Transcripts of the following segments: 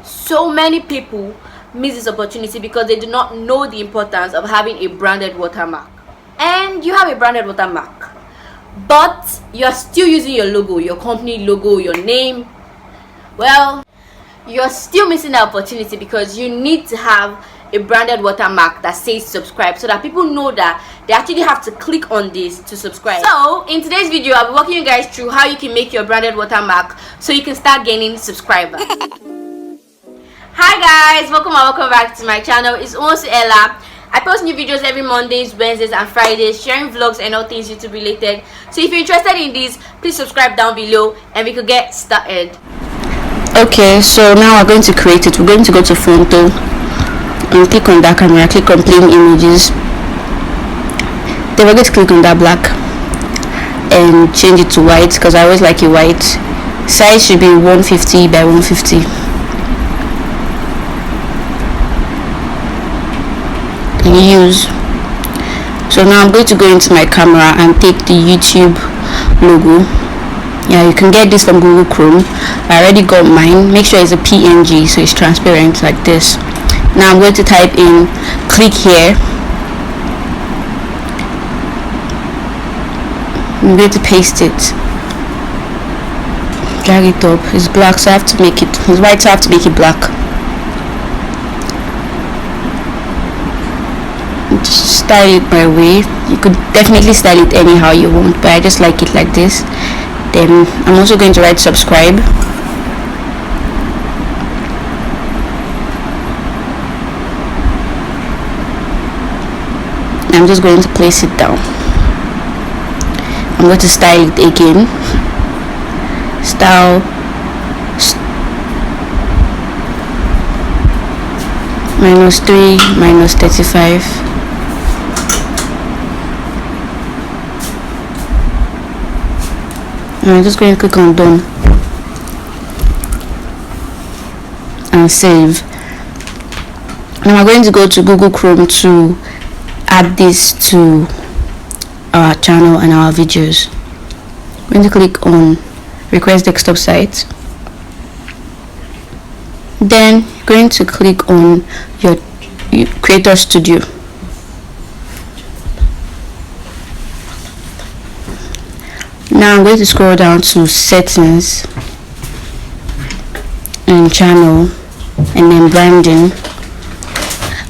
So many people miss this opportunity because they do not know the importance of having a branded watermark. And you have a branded watermark, but you are still using your logo, your company logo, your name. Well, you're still missing the opportunity because you need to have a branded watermark that says subscribe, so that people know that they actually have to click on this to subscribe. So in today's video, I'll be walking you guys through how you can make your branded watermark so you can start gaining subscribers. Hi guys, welcome back to my channel. It's Emmanuella. I post new videos every Mondays, Wednesdays and Fridays, sharing vlogs and all things YouTube related. So if you're interested in this, please subscribe down below and we could get started. Okay, so now we're going to create it. We're going to go to phonto and click on that camera, click on plain images. Then we're going to click on that black and change it to white because I always like it white. Size should be 150 by 150. Use. So now I'm going to go into my camera and take the YouTube logo. Yeah, you can get this from Google Chrome. I already got mine. Make sure it's a PNG so it's transparent like this. Now I'm going to type in, click here. I'm going to paste it, drag it up. It's black, so I have to make it, it's white, so I have to make it black. Just style it my way. You could definitely style it anyhow you want, but I just like it like this. Then I'm also going to write subscribe. I'm just going to place it down. I'm going to style it again. Style -3 -35. I'm just going to click on done and save. Now we're going to go to Google Chrome to add this to our channel and our videos. I'm going to click on request desktop site. Then you're going to click on your Creator Studio. Now I'm going to scroll down to settings and channel and then branding.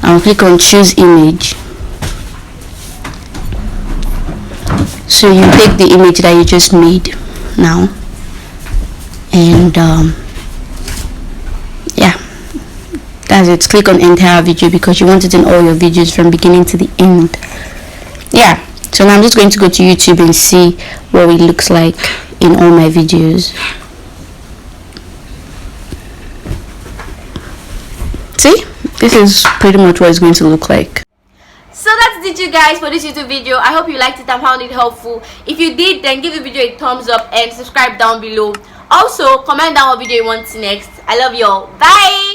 I'll click on choose image. So you take the image that you just made now and yeah, that's it. Click on entire video because you want it in all your videos from beginning to the end. Yeah, so now I'm just going to go to YouTube and see what it looks like in all my videos. See, this is pretty much what it's going to look like. So that's it, you guys, for this YouTube video. I hope you liked it and found it helpful. If you did, then give the video a thumbs up and subscribe down below. Also, comment down what video you want to see next. I love you all. Bye.